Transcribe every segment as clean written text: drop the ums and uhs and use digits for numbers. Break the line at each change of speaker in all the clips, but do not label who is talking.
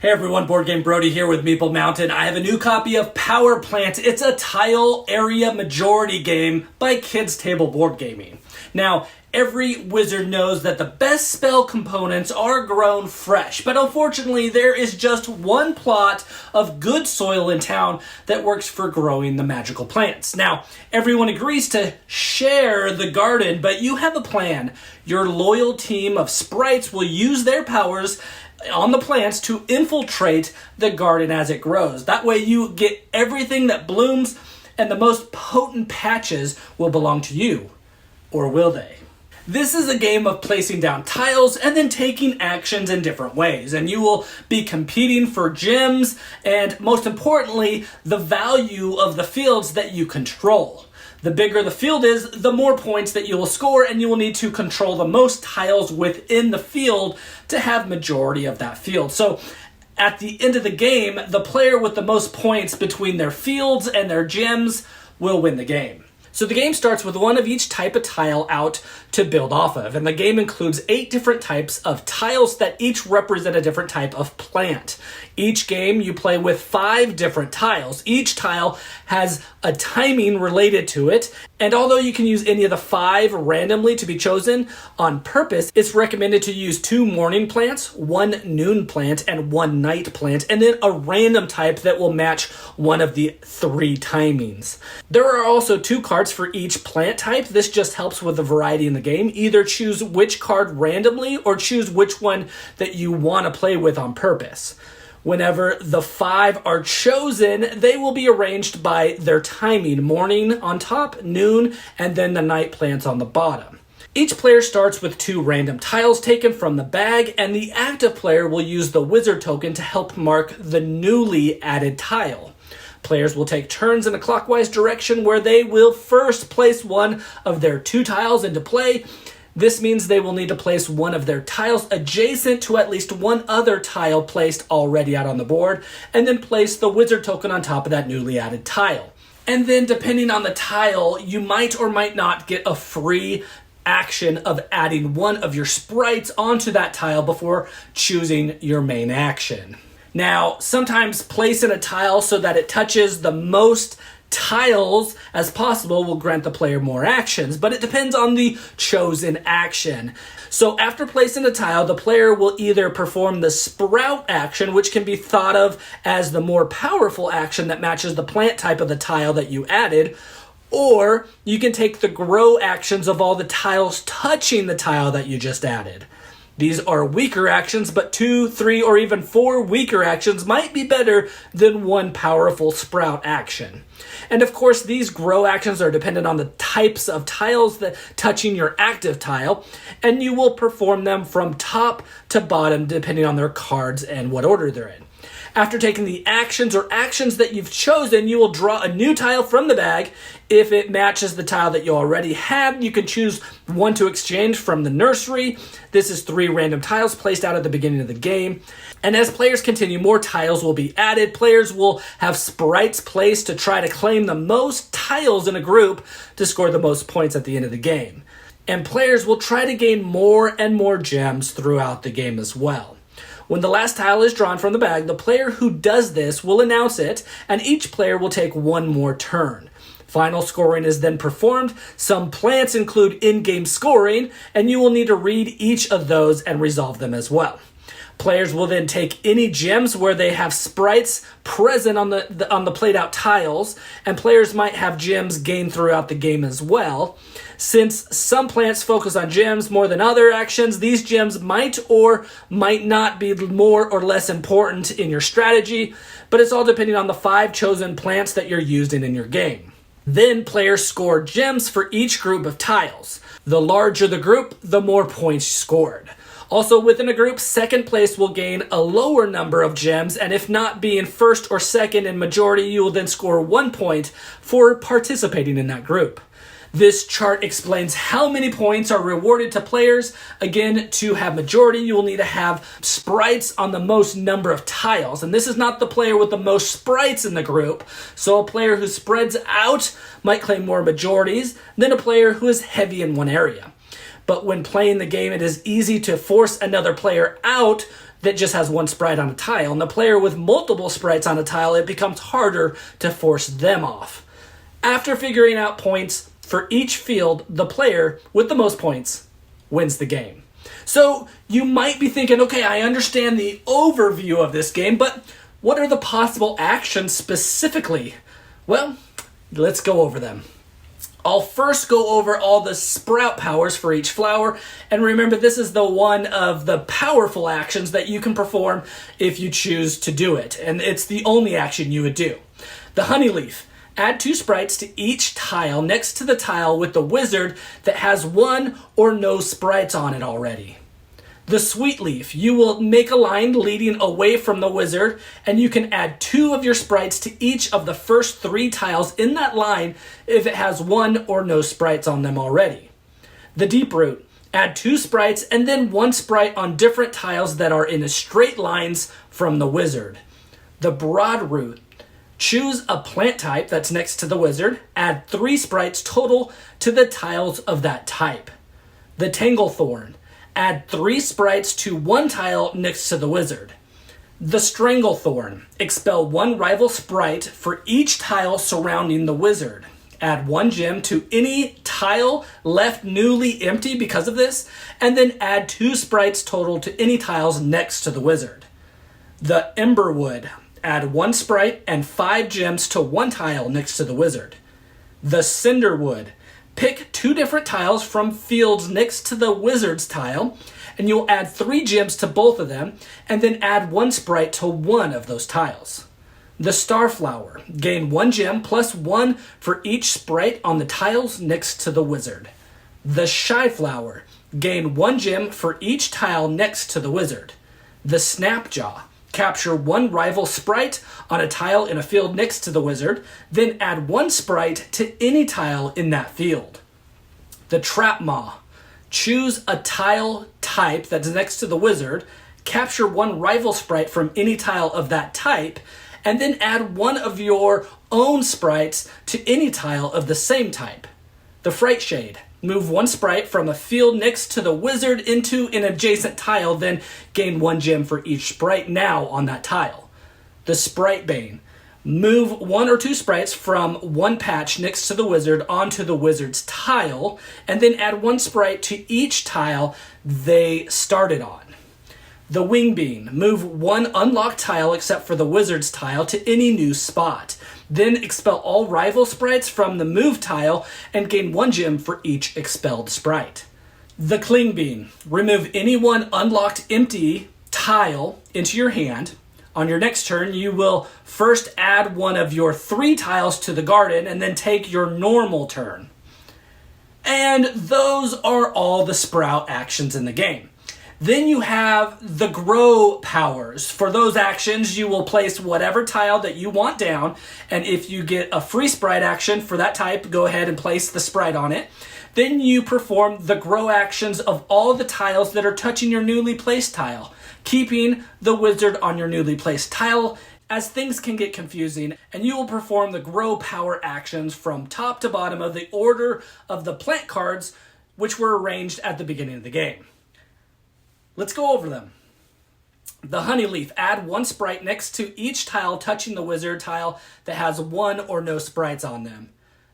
Hey everyone, Boardgame Brody here with Meeple Mountain. I have a new copy of Power Plant. It's a tile area majority game by Kids Table Board Gaming. Now, every wizard knows that the best spell components are grown fresh, but unfortunately there is just one plot of good soil in town that works for growing the magical plants. Now, everyone agrees to share the garden, but you have a plan. Your loyal team of sprites will use their powers on the plants to infiltrate the garden as it grows. That way you get everything that blooms, and the most potent patches will belong to you. Or will they? This is a game of placing down tiles and then taking actions in different ways. And you will be competing for gems and, most importantly, the value of the fields that you control. The bigger the field is, the more points that you will score, and you will need to control the most tiles within the field to have majority of that field. So at the end of the game, the player with the most points between their fields and their gems will win the game. So the game starts with one of each type of tile out to build off of, and the game includes 8 different types of tiles that each represent a different type of plant. Each game you play with 5 different tiles. Each tile has a timing related to it, and although you can use any of the 5 randomly to be chosen on purpose, it's recommended to use 2 morning plants, 1 noon plant, and 1 night plant, and then a random type that will match one of the 3 timings. There are also 2 cards for each plant type. This just helps with the variety in the game. Either choose which card randomly or choose which one that you want to play with on purpose. Whenever the 5 are chosen, they will be arranged by their timing. Morning on top, noon, and then the night plants on the bottom. Each player starts with 2 random tiles taken from the bag, and the active player will use the wizard token to help mark the newly added tile. Players will take turns in a clockwise direction where they will first place one of their 2 tiles into play. This means they will need to place one of their tiles adjacent to at least one other tile placed already out on the board, and then place the wizard token on top of that newly added tile. And then depending on the tile, you might or might not get a free action of adding one of your sprites onto that tile before choosing your main action. Now, sometimes placing a tile so that it touches the most tiles as possible will grant the player more actions, but it depends on the chosen action. So after placing a tile, the player will either perform the sprout action, which can be thought of as the more powerful action that matches the plant type of the tile that you added, or you can take the grow actions of all the tiles touching the tile that you just added. These are weaker actions, but 2, 3, or even 4 weaker actions might be better than one powerful sprout action. And of course, these grow actions are dependent on the types of tiles that touching your active tile, and you will perform them from top to bottom depending on their cards and what order they're in. After taking the actions or actions that you've chosen, you will draw a new tile from the bag. If it matches the tile that you already have, you can choose one to exchange from the nursery. This is 3 random tiles placed out at the beginning of the game. And as players continue, more tiles will be added. Players will have sprites placed to try to claim the most tiles in a group to score the most points at the end of the game. And players will try to gain more and more gems throughout the game as well. When the last tile is drawn from the bag, the player who does this will announce it, and each player will take 1 more turn. Final scoring is then performed. Some plants include in-game scoring, and you will need to read each of those and resolve them as well. Players will then take any gems where they have sprites present on the played out tiles, and players might have gems gained throughout the game as well. Since some plants focus on gems more than other actions, these gems might or might not be more or less important in your strategy, but it's all depending on the 5 chosen plants that you're using in your game. Then players score gems for each group of tiles. The larger the group, the more points scored. Also within a group, second place will gain a lower number of gems, and if not being first or second in majority, you will then score 1 point for participating in that group. This chart explains how many points are rewarded to players. Again, to have majority, you will need to have sprites on the most number of tiles. And this is not the player with the most sprites in the group. So a player who spreads out might claim more majorities than a player who is heavy in one area. But when playing the game, it is easy to force another player out that just has one sprite on a tile. And the player with multiple sprites on a tile, it becomes harder to force them off. After figuring out points for each field, the player with the most points wins the game. So you might be thinking, okay, I understand the overview of this game, but what are the possible actions specifically? Well, let's go over them. I'll first go over all the sprout powers for each flower, and remember this is the one of the powerful actions that you can perform if you choose to do it, and it's the only action you would do. The honey leaf. Add 2 sprites to each tile next to the tile with the wizard that has 1 or no sprites on it already. The sweet leaf, you will make a line leading away from the wizard, and you can add 2 of your sprites to each of the first 3 tiles in that line if it has 1 or no sprites on them already. The deep root, add 2 sprites and then 1 sprite on different tiles that are in straight lines from the wizard. The broad root, choose a plant type that's next to the wizard, add 3 sprites total to the tiles of that type. The tangle thorn, add 3 sprites to 1 tile next to the wizard. The Stranglethorn, expel 1 rival sprite for each tile surrounding the wizard. Add 1 gem to any tile left newly empty because of this, and then add 2 sprites total to any tiles next to the wizard. The Emberwood, add 1 sprite and 5 gems to 1 tile next to the wizard. The Cinderwood, pick 2 different tiles from fields next to the wizard's tile, and you'll add 3 gems to both of them, and then add 1 sprite to 1 of those tiles. The Starflower, gain 1 gem plus 1 for each sprite on the tiles next to the wizard. The Shy Flower, gain 1 gem for each tile next to the wizard. The Snapjaw, capture 1 rival sprite on a tile in a field next to the wizard, then add 1 sprite to any tile in that field. The Trap Maw, choose a tile type that's next to the wizard, capture 1 rival sprite from any tile of that type, and then add 1 of your own sprites to any tile of the same type. The Fright Shade, move 1 sprite from a field next to the wizard into an adjacent tile, then gain 1 gem for each sprite now on that tile. The Sprite Bane, move 1 or 2 sprites from 1 patch next to the wizard onto the wizard's tile, and then add 1 sprite to each tile they started on. The Wing Bean, move 1 unlocked tile except for the wizard's tile to any new spot. Then expel all rival sprites from the move tile and gain 1 gem for each expelled sprite. The Cling Bean, remove any 1 unlocked empty tile into your hand. On your next turn, you will first add 1 of your 3 tiles to the garden and then take your normal turn. And those are all the sprout actions in the game. Then you have the grow powers. For those actions, you will place whatever tile that you want down, and if you get a free sprite action for that type, go ahead and place the sprite on it. Then you perform the grow actions of all the tiles that are touching your newly placed tile, keeping the wizard on your newly placed tile, as things can get confusing, and you will perform the grow power actions from top to bottom of the order of the plant cards, which were arranged at the beginning of the game. Let's go over them. The Honey Leaf, add 1 sprite next to each tile touching the wizard tile that has 1 or no sprites on them.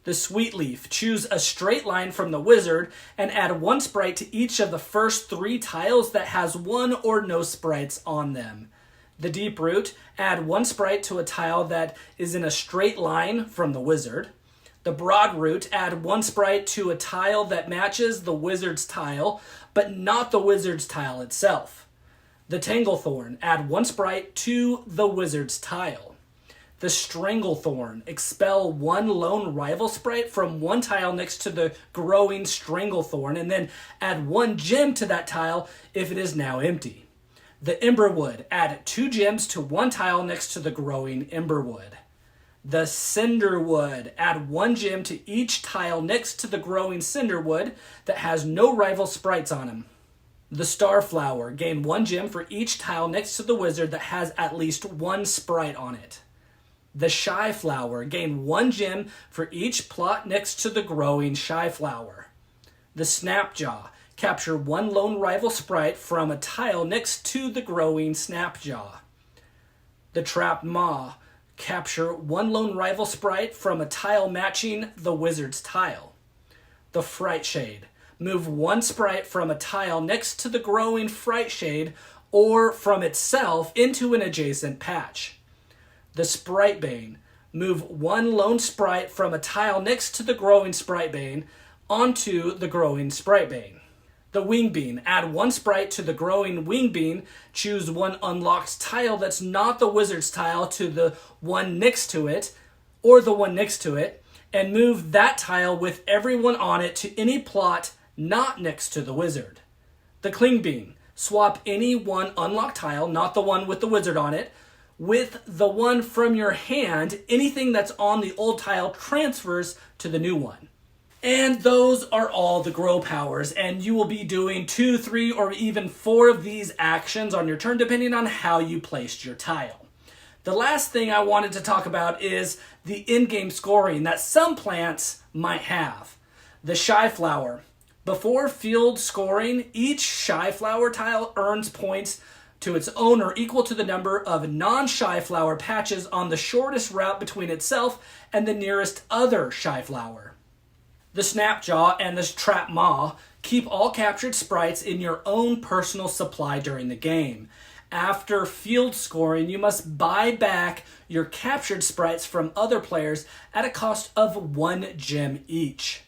The Sweet Leaf, choose a straight line from the wizard and add 1 sprite to each of the first 3 tiles that has 1 or no sprites on them. The Deep Root, add 1 sprite to a tile that is in a straight line from the wizard. The Broad Root, add 1 sprite to a tile that matches the wizard's tile, but not the wizard's tile itself. The Tanglethorn, add 1 sprite to the wizard's tile. The Stranglethorn, expel 1 lone rival sprite from 1 tile next to the growing Stranglethorn, and then add 1 gem to that tile if it is now empty. The Emberwood, add 2 gems to 1 tile next to the growing Emberwood. The Cinderwood, add 1 gem to each tile next to the growing Cinderwood that has no rival sprites on them. The Starflower, gain 1 gem for each tile next to the wizard that has at least 1 sprite on it. The Shy Flower, gain 1 gem for each plot next to the growing Shy Flower. The Snapjaw, Capture one lone rival sprite from a tile next to the growing Snapjaw. The Trap Maw. Capture one lone rival sprite from a tile matching the wizard's tile. The Fright Shade. Move one sprite from a tile next to the growing Fright Shade or from itself into an adjacent patch. The Sprite Bane. Move one lone sprite from a tile next to the growing Sprite Bane onto the growing Sprite Bane. The Wing Bean. Add one sprite to the growing Wing Bean. Choose one unlocked tile that's not the wizard's tile to the one next to it, or the one next to it, and move that tile with everyone on it to any plot not next to the wizard. The Cling Bean. Swap any one unlocked tile, not the one with the wizard on it, with the one from your hand. Anything that's on the old tile transfers to the new one. And those are all the grow powers, and you will be doing 2, 3, or even 4 of these actions on your turn depending on how you placed your tile. The last thing I wanted to talk about is the in-game scoring that some plants might have. The Shy Flower. Before field scoring, each Shy Flower tile earns points to its owner equal to the number of non-Shy Flower patches on the shortest route between itself and the nearest other Shy Flower. The Snapjaw and the Trap Maw. Keep all captured sprites in your own personal supply during the game. After field scoring, you must buy back your captured sprites from other players at a cost of 1 gem each.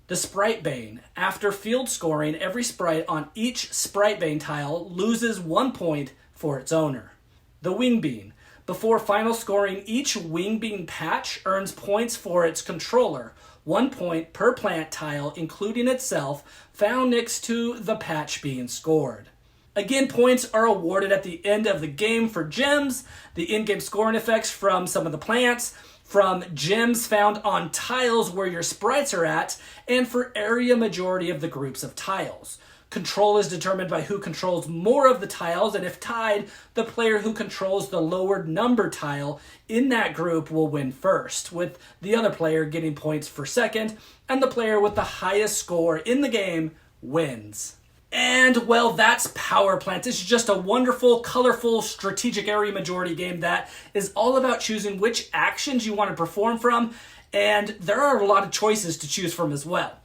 The Sprite Bane. After field scoring, every sprite on each Sprite Bane tile loses 1 point for its owner. The Wing Bean. Before final scoring, each Wing Bean patch earns points for its controller. 1 point per plant tile, including itself, found next to the patch being scored. Again, points are awarded at the end of the game for gems, the in-game scoring effects from some of the plants, from gems found on tiles where your sprites are at, and for area majority of the groups of tiles. Control is determined by who controls more of the tiles, and if tied, the player who controls the lower number tile in that group will win first, with the other player getting points for second, and the player with the highest score in the game wins. And, well, that's Power Plant. It's just a wonderful, colorful, strategic area majority game that is all about choosing which actions you want to perform from, and there are a lot of choices to choose from as well.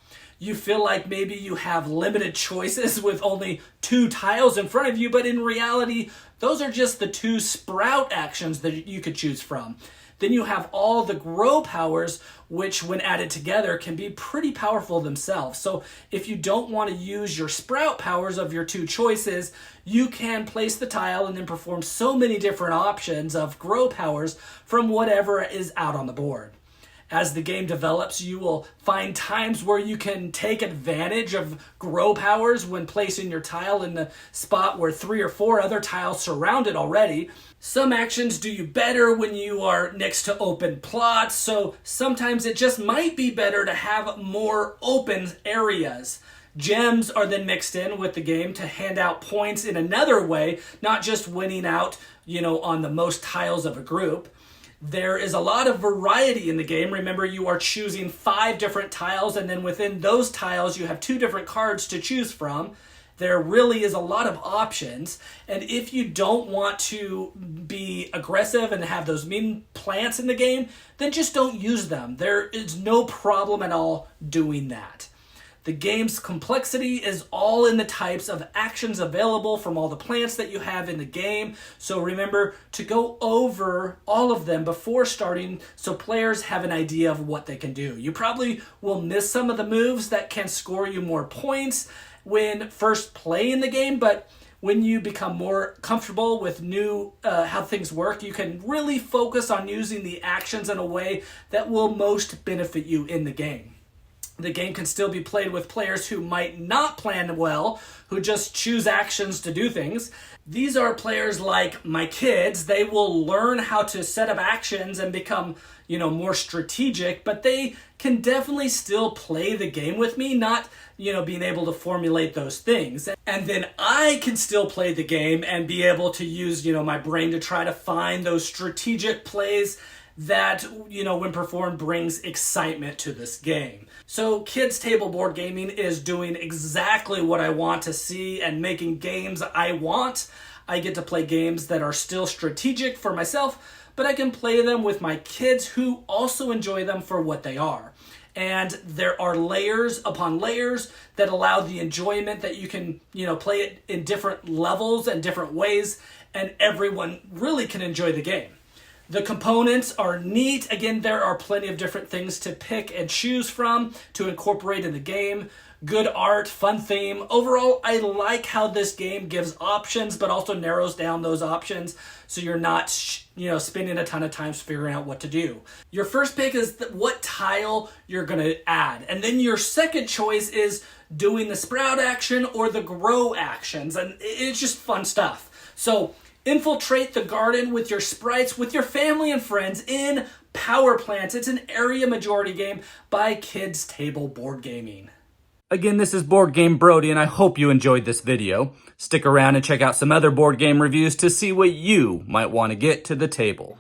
You feel like maybe you have limited choices with only 2 tiles in front of you, but in reality, those are just the 2 sprout actions that you could choose from. Then you have all the grow powers, which when added together can be pretty powerful themselves. So if you don't want to use your sprout powers of your 2 choices, you can place the tile and then perform so many different options of grow powers from whatever is out on the board. As the game develops, you will find times where you can take advantage of grow powers when placing your tile in the spot where 3 or 4 other tiles surround it already. Some actions do you better when you are next to open plots, so sometimes it just might be better to have more open areas. Gems are then mixed in with the game to hand out points in another way, not just winning out, on the most tiles of a group. There is a lot of variety in the game. Remember, you are choosing 5 different tiles, and then within those tiles, you have 2 different cards to choose from. There really is a lot of options, and if you don't want to be aggressive and have those mean plants in the game, then just don't use them. There is no problem at all doing that. The game's complexity is all in the types of actions available from all the plants that you have in the game. So remember to go over all of them before starting so players have an idea of what they can do. You probably will miss some of the moves that can score you more points when first playing the game, but when you become more comfortable with how things work, you can really focus on using the actions in a way that will most benefit you in the game. The game can still be played with players who might not plan well, who just choose actions to do things. These are players like my kids. They will learn how to set up actions and become, more strategic, but they can definitely still play the game with me, not, being able to formulate those things. And then I can still play the game and be able to use, my brain to try to find those strategic plays that, when performed, brings excitement to this game. So Kids Table Board Gaming is doing exactly what I want to see and making games I want. I get to play games that are still strategic for myself, but I can play them with my kids who also enjoy them for what they are. And there are layers upon layers that allow the enjoyment that you can, play it in different levels and different ways, and everyone really can enjoy the game. The components are neat. Again, there are plenty of different things to pick and choose from to incorporate in the game. Good art, fun theme. Overall, I like how this game gives options, but also narrows down those options so you're not, spending a ton of time figuring out what to do. Your first pick is what tile you're going to add. And then your second choice is doing the sprout action or the grow actions. And it's just fun stuff. So infiltrate the garden with your sprites, with your family and friends in Power Plants. It's an area majority game by Kids Table Board Gaming. Again, this is Board Game Brody, and I hope you enjoyed this video. Stick around and check out some other board game reviews to see what you might want to get to the table.